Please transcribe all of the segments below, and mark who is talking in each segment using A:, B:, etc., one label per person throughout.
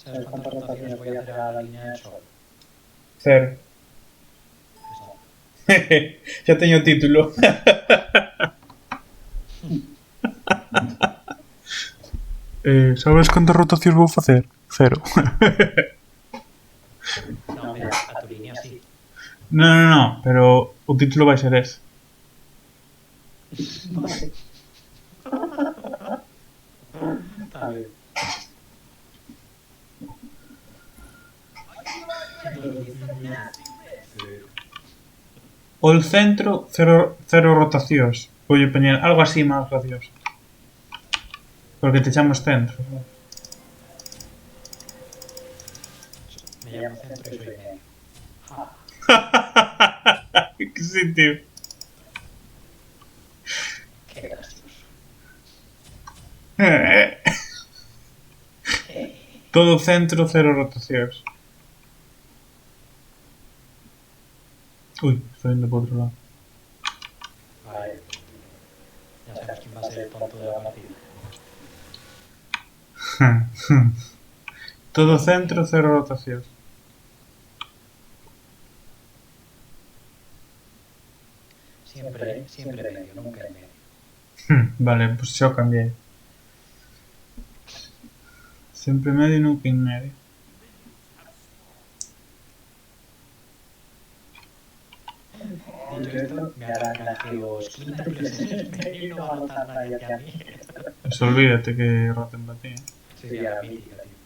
A: ¿Sabes cuántas rotaciones voy a hacer a la línea del sol?
B: Cero.
A: Exacto.
B: Ya teño título. Sabes cantas rotacións vou facer? Cero.
A: No, hombre, a tu línea sí.
B: No, pero o título vai ser ese.
A: Vale. Está bien. Nah, cero.
B: O el centro, cero rotacións. Voulle poñer algo así máis gracioso. Porque te chamos centro.
A: Me llamo centro y soy medio. Ja, ja.
B: Que sitio.
A: Qué gracioso.
B: Todo centro, cero rotacións. Uy, estoy yendo por otro lado.
A: Vale. Ya sabemos quién va a ser el tonto de la partida.
B: Todo centro, cero rotacións.
A: Siempre medio, nunca en medio.
B: Vale, pues xa o cambiei. Sempre medio e nunca en medio.
A: Dicho esto, me harán canjeos quíntuples en Spain y no va a rotar nadie hacia mí.
B: Pues olvídate que roten para ti.
A: Sí, sí, a la mítica, tío.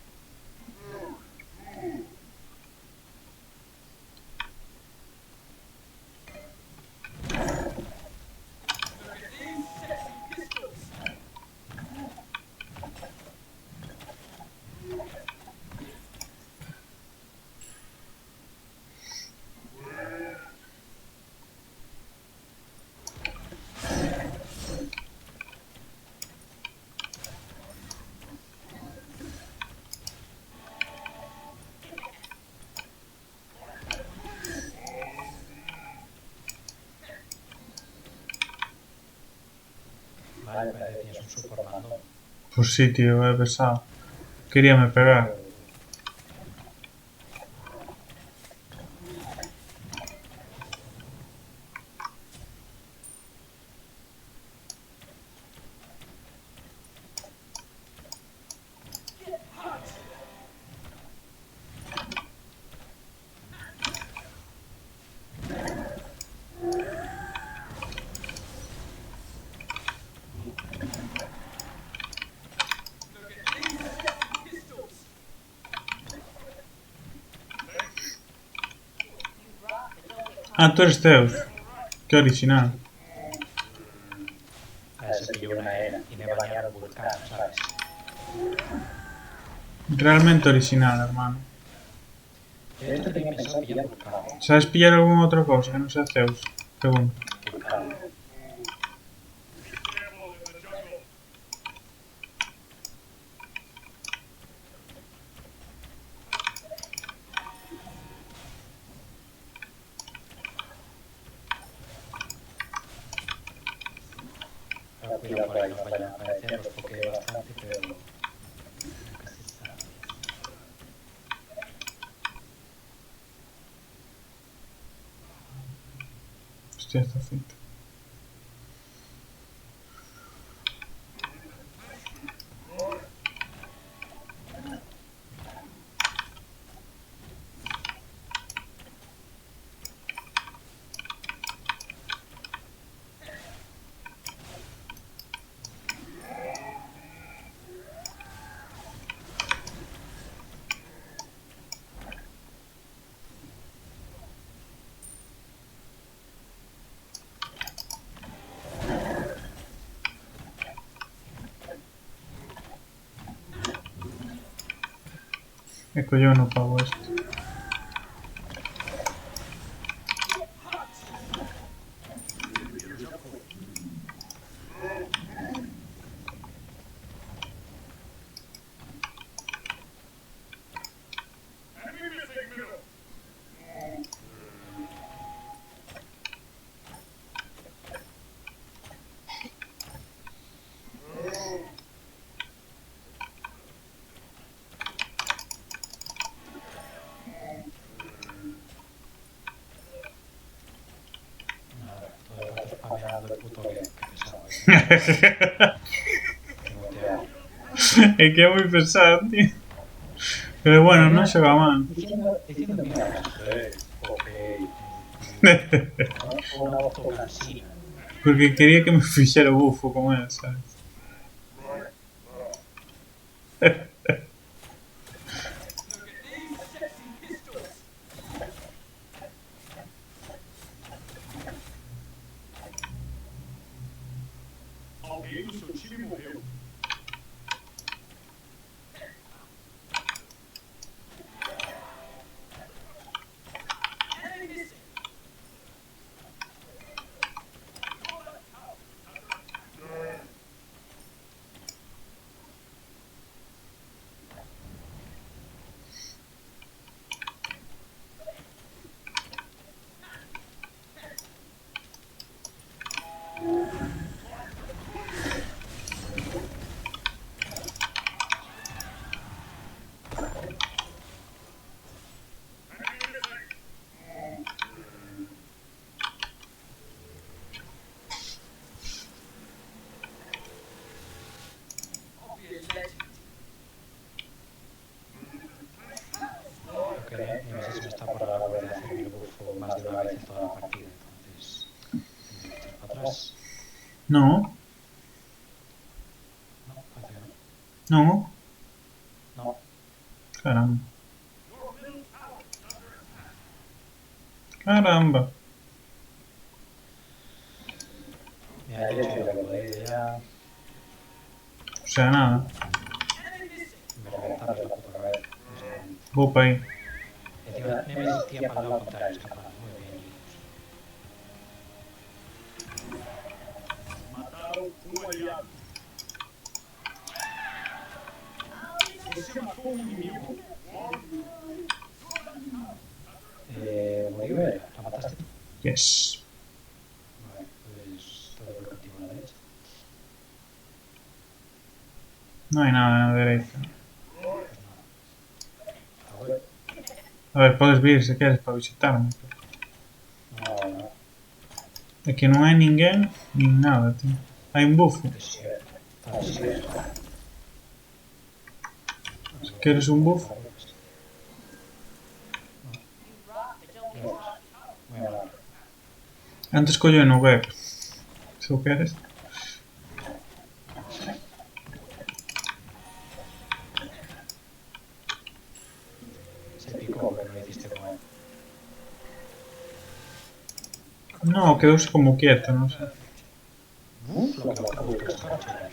A: Vale, parece que tienes un support mandón.
B: Pues sí, tío, he pesado. Queríame pegar. Ah, tú eres Zeus. Qué original.
A: A ver, se pilló una era y me banearon Vulcano, ¿sabes?
B: Realmente original, hermano.
A: Yo de hecho tenía pensado pillar Vulcano, ¿eh?
B: ¿Sabes pillar alguna otra cosa que no sea Zeus? Pregunto.
A: Vulcano. Pero cuidado por ahí, nos vayan a aparecer, los pokeo bastante, pero nunca se sabe.
B: Hostia, esta cinta. Ecco, yo no pago esto.
A: Que botea.
B: Es que es muy pesado, tío. Pero bueno, no se va mal.
A: Diciendo mierdas. Ok. ¿No? O una voz todo cansina.
B: Porque quería que me fixera o bufo como él, sabes?
C: Alguém do seu time morreu.
A: Lo que Nemesis no está por la labor de hacerme el bufo más de una vez en toda la partida, entonces tendré que echar para atrás.
B: No,
A: No, parece que no.
B: no.
A: No,
B: Caramba. Caramba.
A: ya he hecho lo que podía, ya
B: O sea, nada.
A: me reventaron la puta cabeza en ese momento.
B: Vou para aí.
A: Encima Nemesis tía para el lado contrario, escapando. Muy bien, Linus.
C: Mataram aliado. Você matou inimigo.
A: Murió ella, ¿la mataste tú?
B: Yes.
A: Vale, pues todo por contigo a la derecha.
B: No hay nada en la derecha.
A: Pues nada. Está bueno.
B: A ver, podes vir se queres para visitarme.
A: No,
B: É que non hai ninguén nin nada, tío. Hai un bufo.
A: desierto. Está desierto.
B: Se queres un bufo.
A: Muy amable.
B: Antes collo no web. Se o queres.
A: Se picó porque no lo hiciste con él.
B: No, quedouse como quieto, non sei.
A: Uf, lo que lo acabo de pescar, chaval.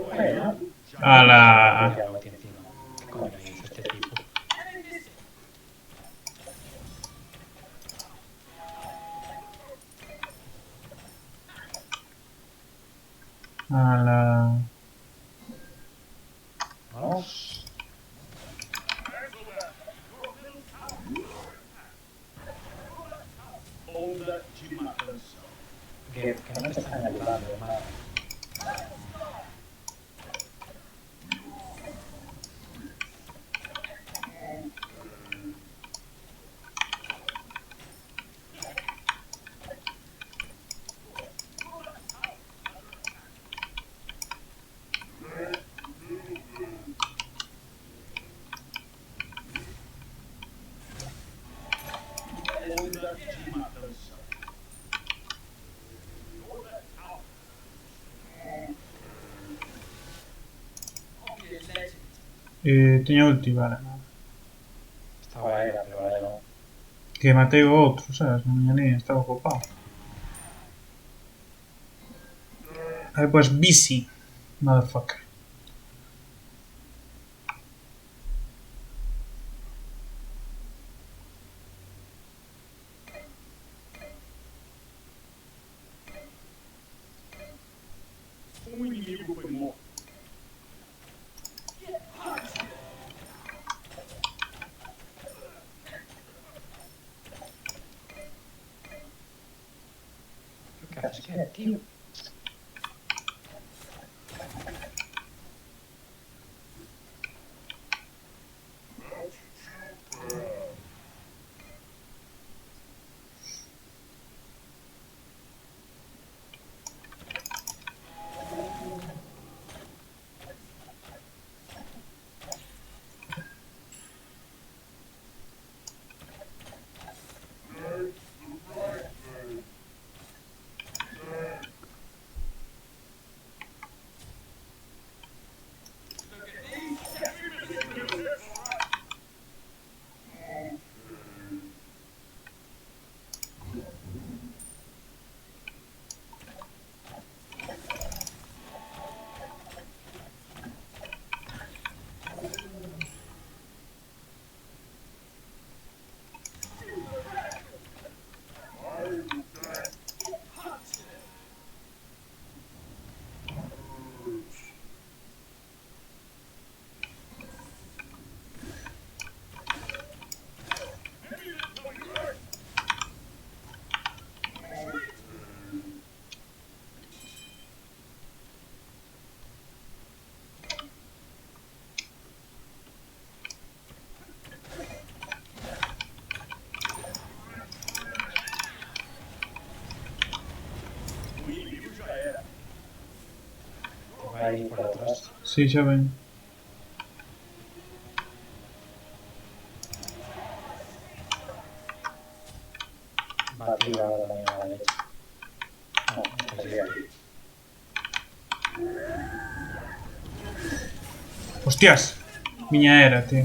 A: Bueno,
B: Ala.
A: ya lo metí encima. ¿Qué coño hizo este tipo?
B: Ala.
A: Vamos.
C: Onda de matança.
A: Que no me están ayudando, hermano.
C: Onda de matança.
B: Teño ulti, vale.
A: Estaba era, pero ahora ya no.
B: Que matei o outro, sabes? Na miña línea estaba ocupado. I was busy, motherfucker.
C: Inimigo foi morto.
A: ¿Qué haces, tío. Va ahí por detrás.
B: Sí, ya ven.
A: Va a tirar ahora también a la derecha. No, pues sigue aquí.
B: ¡Hostias! Viña era, tío.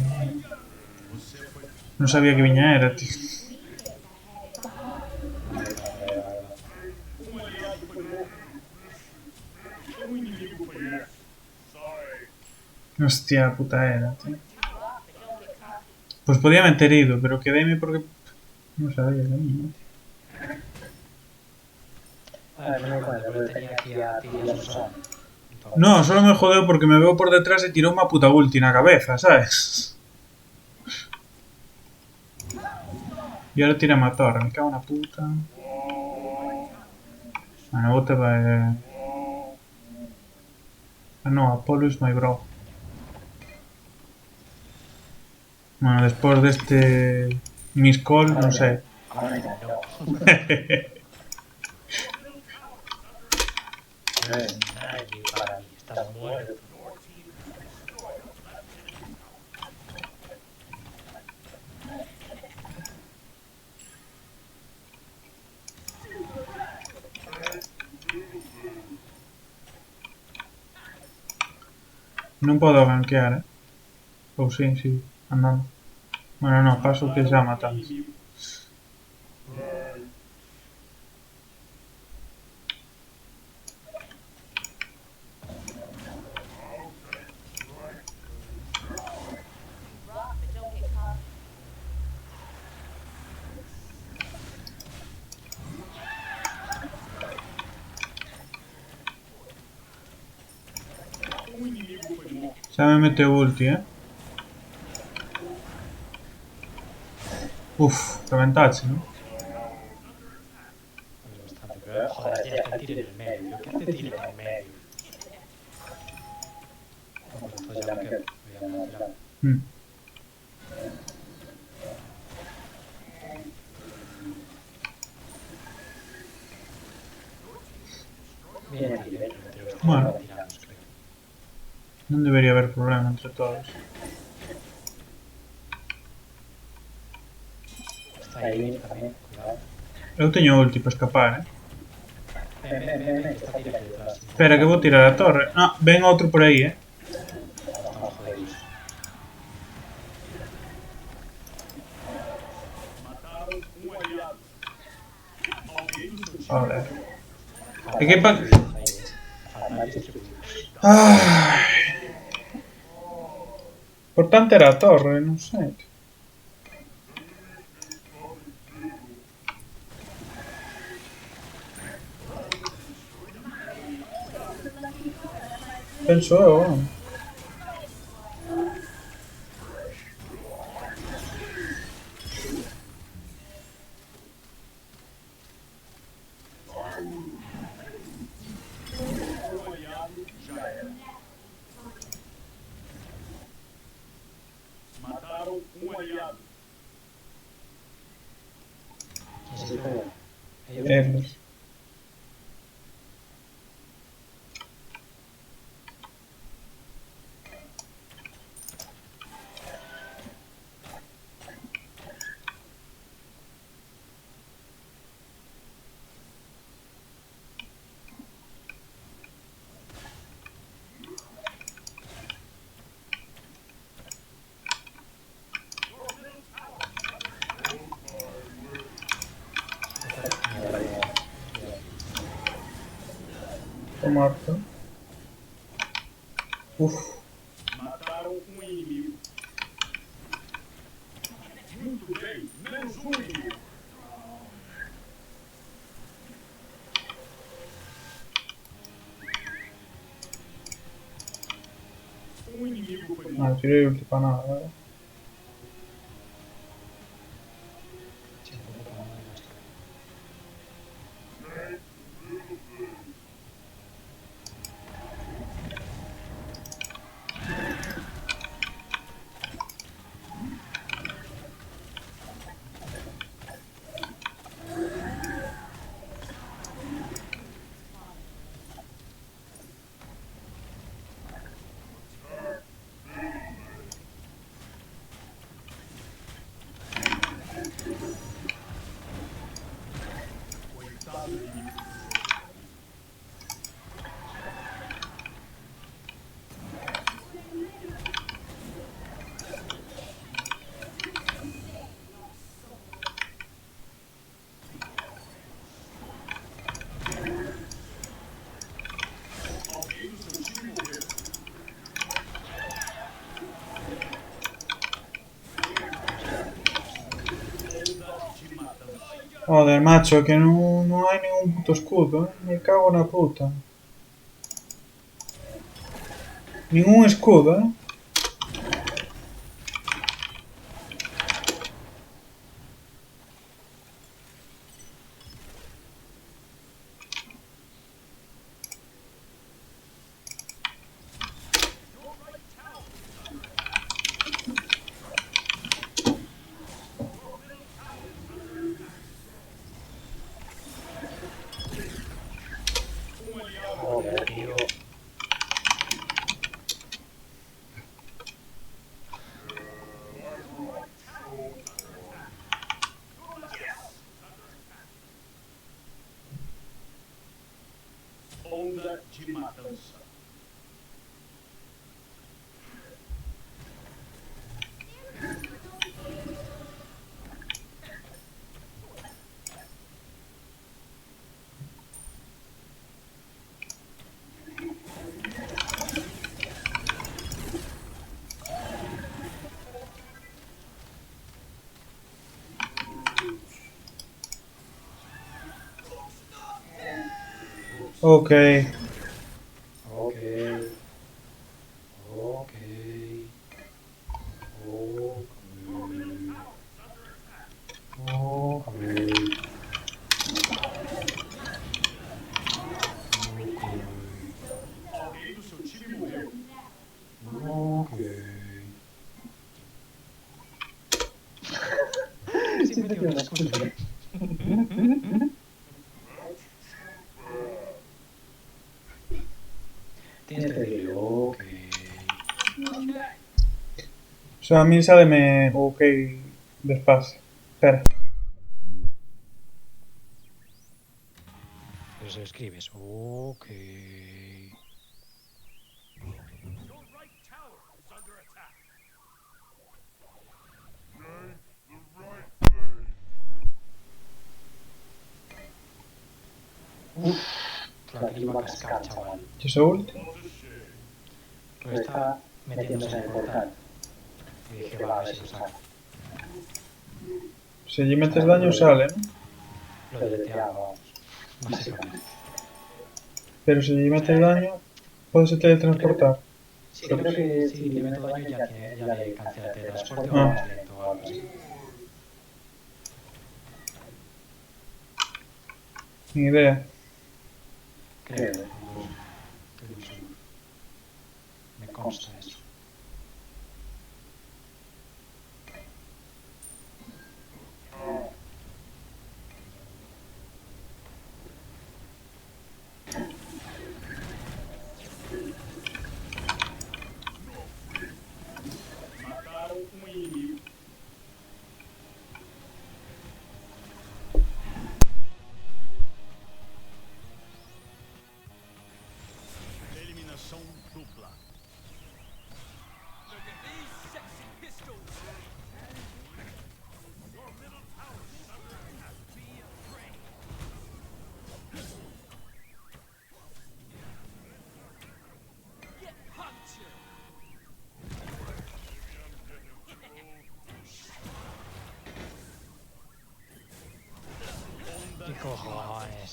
B: No sabía que Viña era, tío. Hostia, puta era, tío. Pues podía meter ido, pero quedéme porque... No sabía que niño.
A: Ah, no me cuenta, pero tenía aquí a ti y a Susana.
B: No, solo me jodeo porque me veo por detrás y tiró una puta ulti na cabeza, ¿sabes? Y ahora tira a torre, me cago en la puta. Bueno, bote va... Ah, no, Apollo is my bro. Bueno, después de este... Miss Call, no sé.
A: Ahora ya no. No es nadie para mí, estás muerto.
B: Non podo gankear, Ou sí, sí, andando. Bueno, no, paso que xa matamos. Xa me meteu ulti, Uf, reventache, ¿no?
A: Es bastante, pero joder, tienes que tirar en el medio. ¿Qué hace tirar en el medio? Bueno, pues entonces ya me quedo. Ya me voy a tirar.
B: Mm.
A: Viene tiro, entre los tres
B: Bueno.
A: van tirando, creo.
B: Non debería haber problema entre todos.
A: Está ahí también, cuidado.
B: Eu teño ulti para escapar,
A: Ven, ven, ven, ven, que está tirando detrás.
B: Espera, que vou tirar a torre. Ah, ven outro por aí,
A: Estamos jodidos.
C: Mataram um aliado. Alguém do seu time
B: Joder. É que pa...
A: Fatal distribuido.
B: Ai. Importante era a torre, non sei. Penso eu, Elos.
A: Mierda, digo.
B: Toma harto. Uf.
C: Mataram um inimigo. Muito bem, menos um inimigo. Um inimigo foi
B: No,
C: morto.
B: tiré ulti para nada, ¿vale?
A: Sí, un poco para nada y basta.
C: Coitado do inimigo. Alguém do seu time morreu. Onda de matança.
B: Joder, macho, que no hay ningún puto escudo, ¿eh? Me cago en la puta. Ningún escudo, ¿eh?
C: Um aliado
A: Joder, tío.
C: Onda de matança.
B: Ok.
A: Ok. Ok. Ok.
C: Alguém do seu time morreu.
A: Ok. Siempre tiene una excusa, ¿eh? Tienes que decirle ok.
B: O sea, a mí sáleme ok despacio. Espera.
A: Pero se lo escribes ok.
C: Your right tower is under attack.
A: Claro, que le iba a cascar, chaval.
B: ¿Y eso ulti?
A: Pues estaba metiéndose en el portal. Y dije, va, a ver si lo saca.
B: Si allí metes daño sale, ¿no?
A: Lo deleteaba, vamos. Básicamente.
B: Pero si allí metes daño, puedes teletransportar.
A: Sí, creo que si le meto daño ya le cancela el teletransporte o
B: Ah.
A: va más lento o algo así.
B: Ni idea.
A: Creo, no sé. Estoy muy seguro. Me consta eso.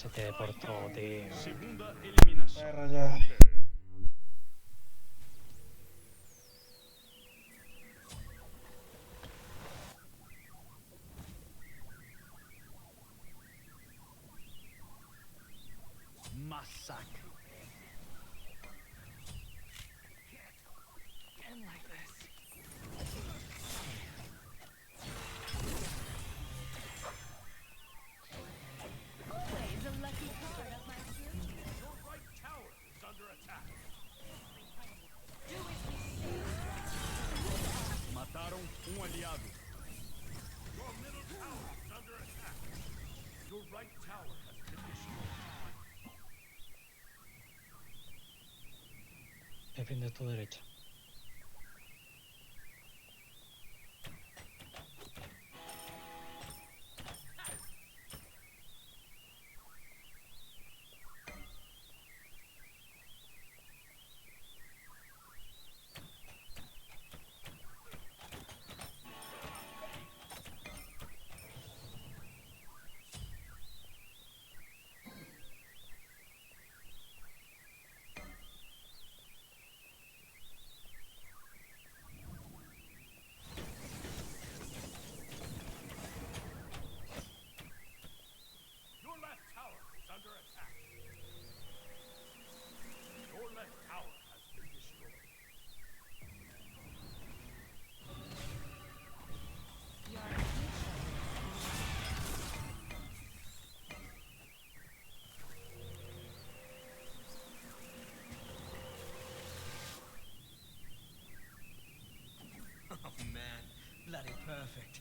A: se teleportó, tío.
C: Segunda eliminación.
B: Rayado.
C: Masacre.
D: Always a lucky card up my sleeve.
C: Your right tower is under attack. Mataram aliado. Your middle tower is under attack. Your right tower has been destroyed.
A: Defiende tu derecha.
C: Your left tower is under attack. Your left tower has been destroyed.
E: Oh man, bloody perfect.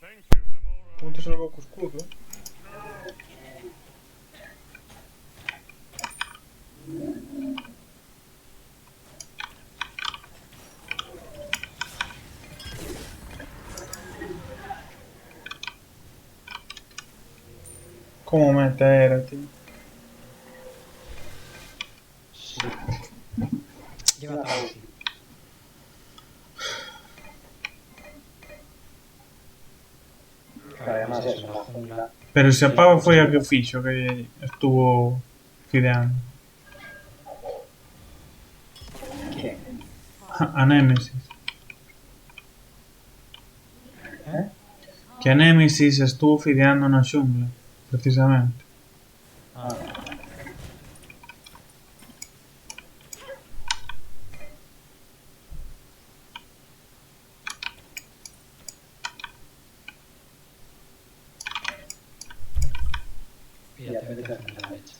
C: Thank you. I'm all right.
B: ¿Cómo te salvó con escudo? ¿Cómo meter, tío?
A: Sí. Llévatelo así. Claro, además es una jungla.
B: Pero se apaga foi a que o fixo, que estuvo fideando.
A: ¿Quién?
B: A Némesis.
A: ¿Eh?
B: Que a Némesis estuvo fideando na xungla, precisamente.
A: Ah. Y ya te metes en la derecha.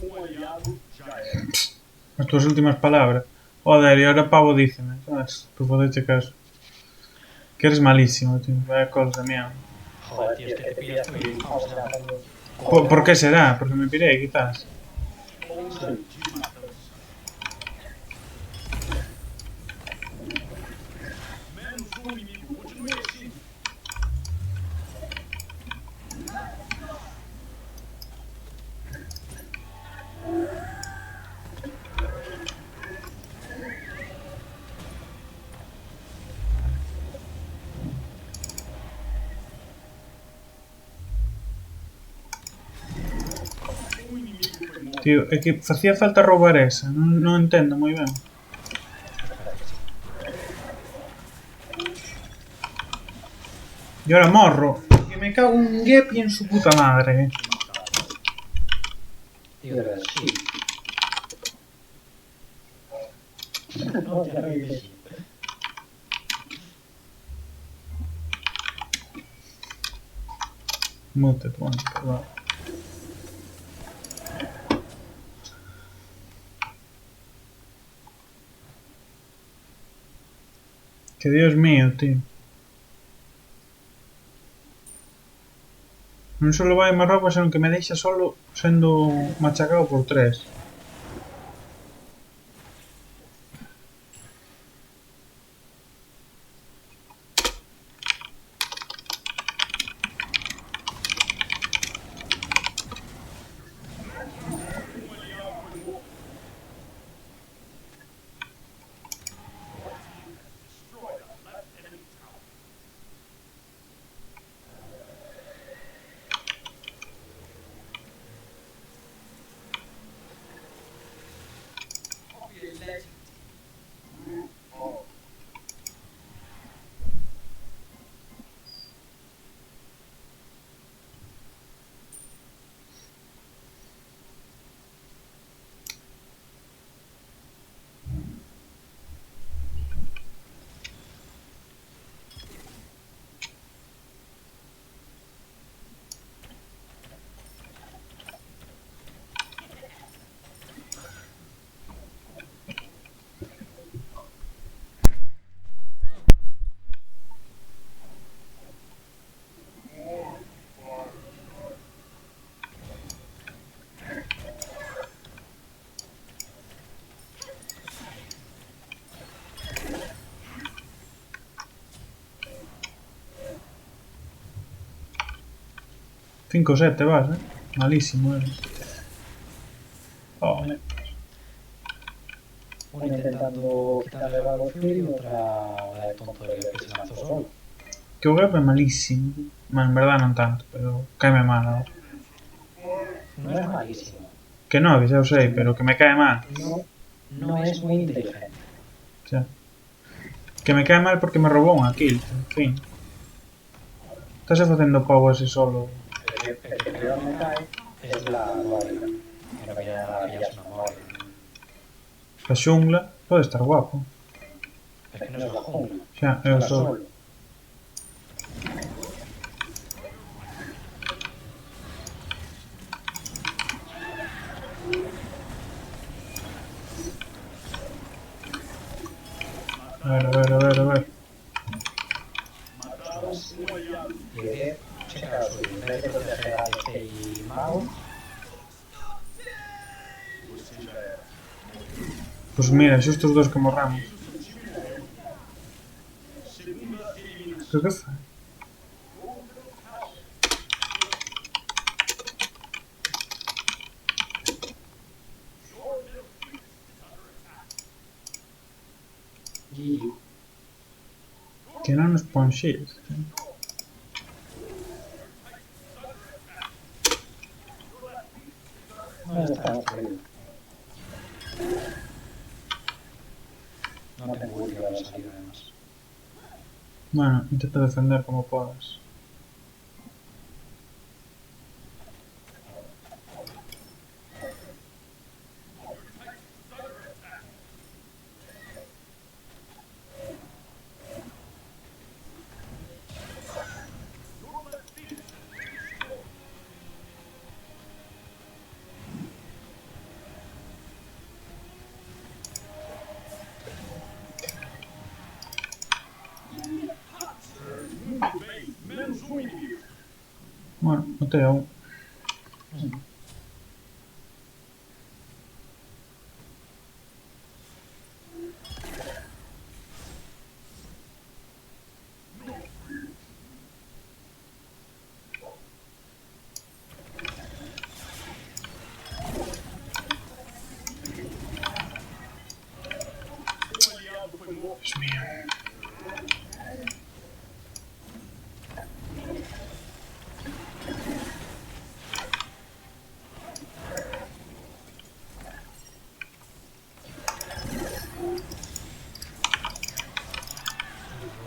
C: Un aliado ya es.
B: As túas últimas palabras. Joder, e ahora Pavo díceme, sabes? Por poderche caso. Que eres malísimo, tío. Vaya cosa mía.
A: Joder, tío, es que te pillas tú y vamos a llamar.
B: ¿Por qué será? Porque me piré, quizás.
C: Menos inimigo. Continue assim.
B: Tío, é que facía falta roubar esa. Non entendo moi ben. E ahora morro. Que me cago un Gepi en su puta madre.
A: Tío, sí. No, ya lo he dicho.
B: Muted, bueno, perdón. Que Dios mío, tío. Non solo vai Marrocos, senón que me deixa solo sendo machacado por 3.
E: Be a legend.
B: 5-7 vas, Malísimo eres. Oh,
A: Uno intentando quitarle el valor y otra la de tonto del que se lanzó solo.
B: que o Gap é malísimo. Bueno, en verdad non tanto, pero caeme mal ahora.
A: No es malísimo.
B: Que no, que xa o sei, pero que me cae mal.
A: No es muy inteligente.
B: O sea, que me cae mal porque me robou unha kill, en fin. Estás facendo pau así solo.
A: El que peor me cae es la guardia. Pero que ya la pillas una guardia.
B: A xungla pode estar guapo.
A: Es que no es la jungla.
B: Xa, eu
A: La
B: sou.
A: solo.
B: A ver.
A: Y de checa lo suyo. En vez de proteger a este y mago,
B: Pues mira, xustos dos que morramos. Creo que foi.
A: GG.
B: Que non nos pon shield.
A: No estamos perdidos. No tengo ulti para salir además.
B: Bueno, intenta defender como podas. Bueno, matei a un. Dios mío.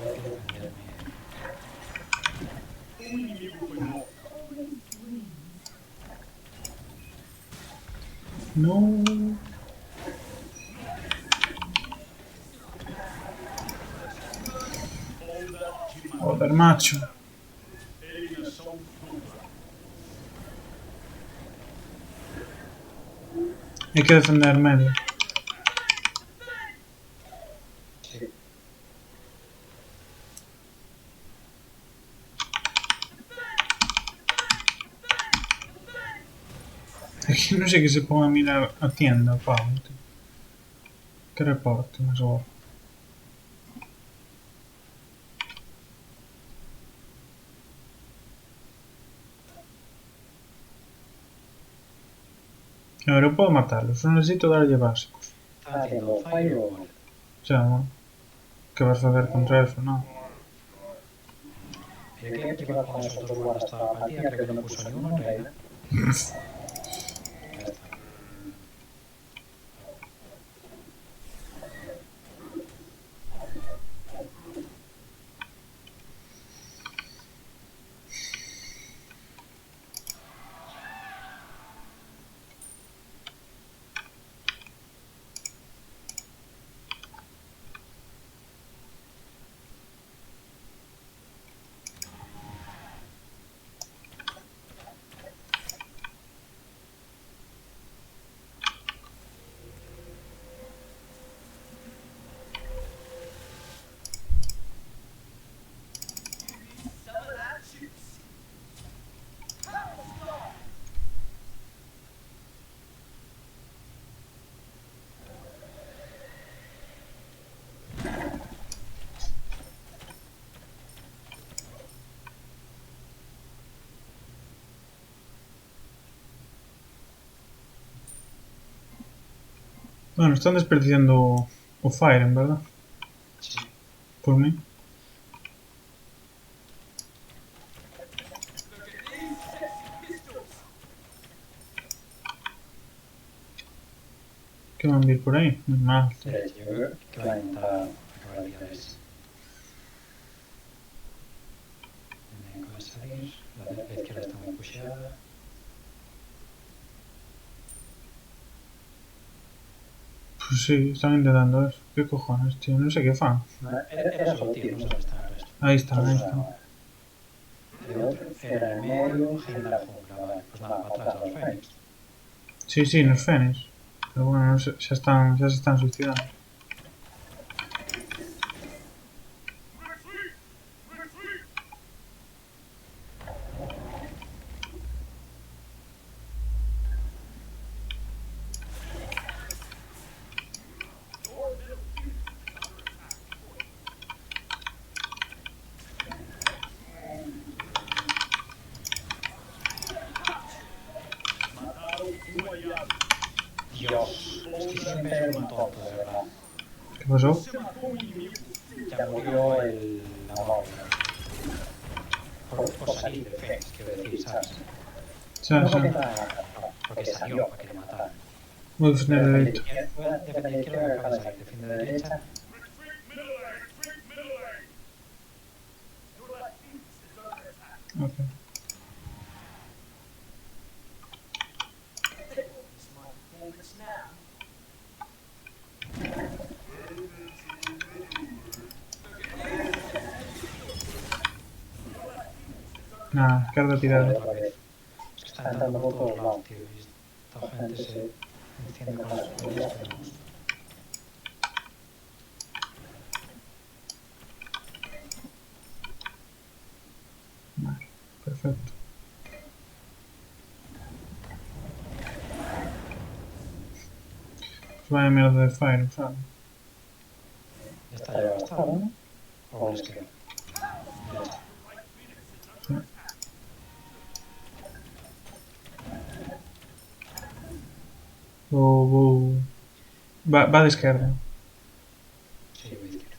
A: Hay que defenderme.
B: No. Joder, macho. Hay que defender medio.
A: Sí.
B: Aquí no sé que se ponga a mirar a tienda, pavo. Tío. Que reporte, más gordo. A ver, yo puedo matarlos, solo necesito darle básicos.
A: Está haciendo Fireball.
B: O sea, bueno, ¿qué vas a hacer contra eso? No.
A: Mira que iba con esos dos guardas toda la partida, creo que no puso ni uno en realidad. Ya está.
B: Bueno, están desperdiciando o Fire, en verdad.
A: Sí.
B: Por mí. ¿Qué van a ir por ahí? Muy mal. Tío.
A: Yo creo que va a intentar acabar el día de ese. Acaba de salir. La izquierda está muy pusheada.
B: Pues sí, están intentando eso. ¿Qué cojones, tío? No sé qué fan.
A: Era solo tío, no sé dónde está el resto.
B: Ahí están,
A: Todos
B: ahí
A: estaban
B: están.
A: ahora. El otro era en el medio, Heimdall jungla, vale. Pues nada, para atrás a los Fénix.
B: Sí, sí, los Fénix. Pero bueno, no sé, ya se están suicidando.
A: Dios, es que siempre es un tonto, de verdad.
B: ¿Qué pasó?
A: Ya murió la móvil. Por salir del Fénix, quiero decir, ¿sabes?
B: Ya,
A: No porque
B: ya.
A: nada, no, porque salió para que le mataran.
B: Voy a defender
A: Defiende
B: derecho.
A: izquierda, izquierda que acaba de salir, defiende derecha.
B: Ok. Nada, carga tirada.
A: Otra vez. Es que están entrando por todos lados, tío. Y esta gente se enciende con las escuelas que no me gusta.
B: Vale, perfecto. Pues vaya mierda de Fire, ¿sabes?
A: Ya está, ya gastado, ¿no? O les queda. Ya está.
B: Sí. Va de izquierda.
A: Sí, voy a izquierda.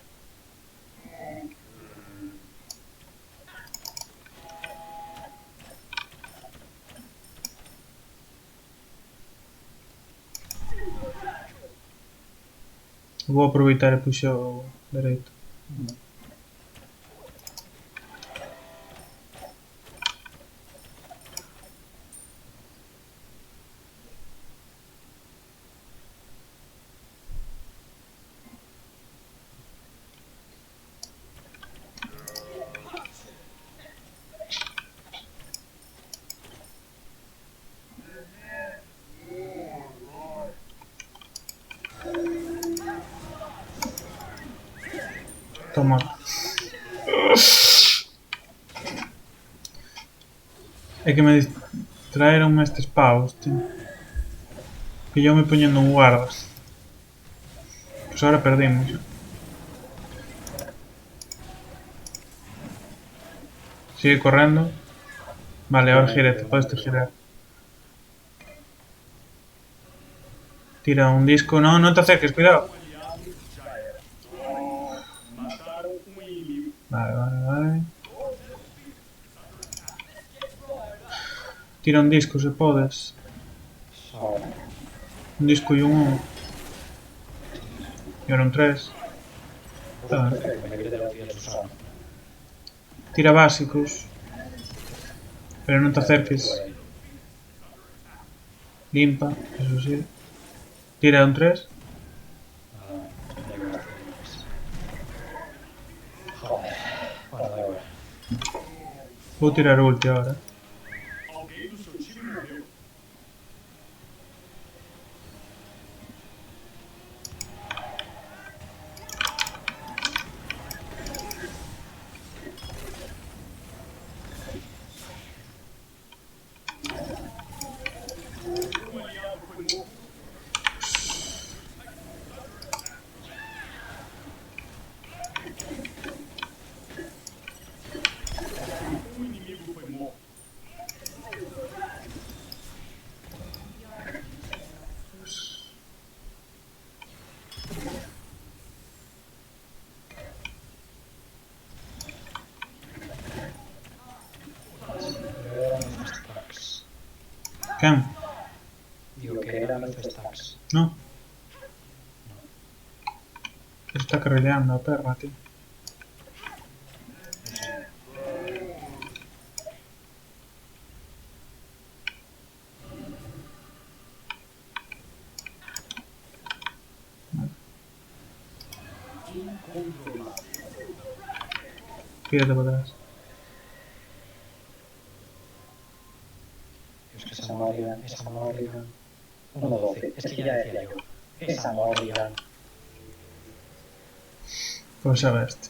B: Vou aproveitar e puxar o dereito. Toma. É que me distraeronme estes pavos, tío. Pillóme poniendo un guarda. Pues ahora perdimos. Sigue corriendo. Vale, ahora gírate, puedes girar. Tira un disco. No, no te acerques, cuidado.
C: Mataram um inimigo.
B: Vale, vale, vale. Tira un disco se podes.
A: Ahora.
B: Un disco y un 1. Y ahora un 3.
A: Perfecto, me quedé aquí en Susana.
B: Tira básicos. Pero no te acerques. Limpa, eso sí. Tira un 3.
A: Joder. Bueno, da igual.
B: Vou tirar ulti ahora.
C: Alguém do seu time morreu. Um aliado foi morto. Um inimigo foi morto.
A: Stacks.
B: Quen?
A: Digo que eran los stacks.
B: No. Está carrileando a perra, tío. Pírate para atrás.
A: Es que esa Morrigan. 1-12. Es que ya decía yo. Esa Morrigan.
B: Pues a ver este.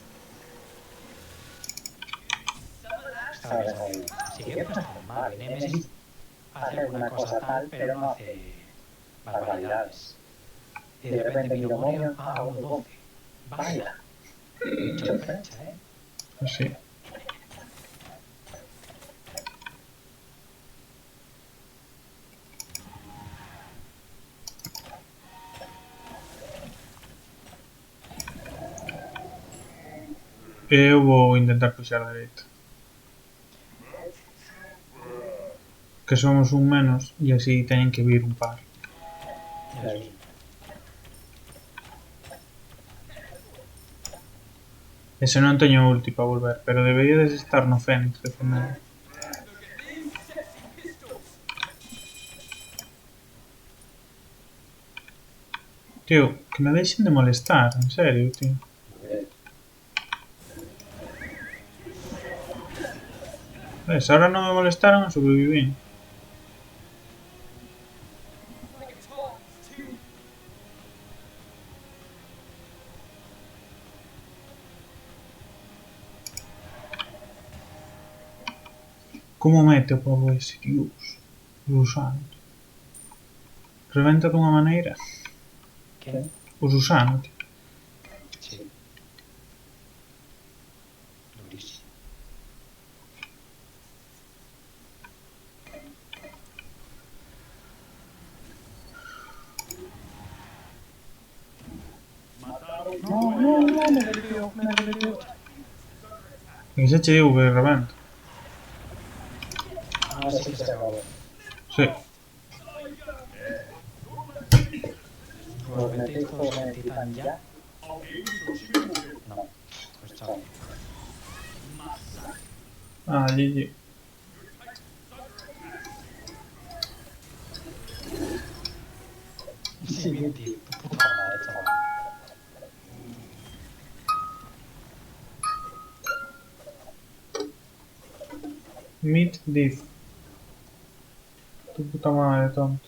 A: Sabes ahí. Sí que no está mal. Nemesis hace alguna cosa tal, pero no hace barbaridades. Y de repente miro Morrigan a 1-12. Vaya. Mucha diferencia, ¿eh?
B: Pues sí. Eu vou intentar puxar a dereita. Que somos un menos e así teñen que vir un par.
A: Eso sí.
B: Ese non teño ulti para volver, pero deberíades estar no Fénix defendendo. Tío, que me deixen de molestar, en serio, tío. ¿Ves? Ahora no me molestaron e sobreviví. Como mete o povo ese, Dios? Dios santo. Reventa dunha maneira.
A: ¿Qué?
B: O Susano, tío.
A: Sí. Durísimo.
C: Mataram
A: No, me desvió.
B: E xa che digo que reventa.
A: Ah, sí que se acabó.
B: Sí.
A: ¿Os metéis todos en el titán ya?
C: alguém do seu time morreu.
A: No. Pues chao.
B: Ah, GG.
A: Sí, tío. Tu puta madre, chaval.
B: Mid diff. Tu puta madre, tonto.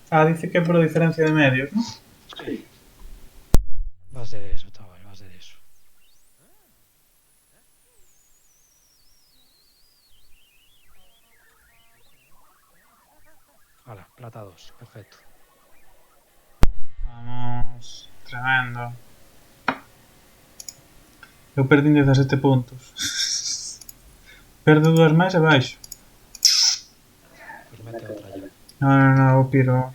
B: Ah, dice que é por diferencia de medios, ¿no?
A: Sí. Va a ser eso, chaval, va a ser eso. Hala, plata 2, perfecto.
B: Vamos. Tremendo. Eu perdín 17 puntos. Perdo 2 máis e baixo.
A: Pues mete otra ya.
B: No, o piro.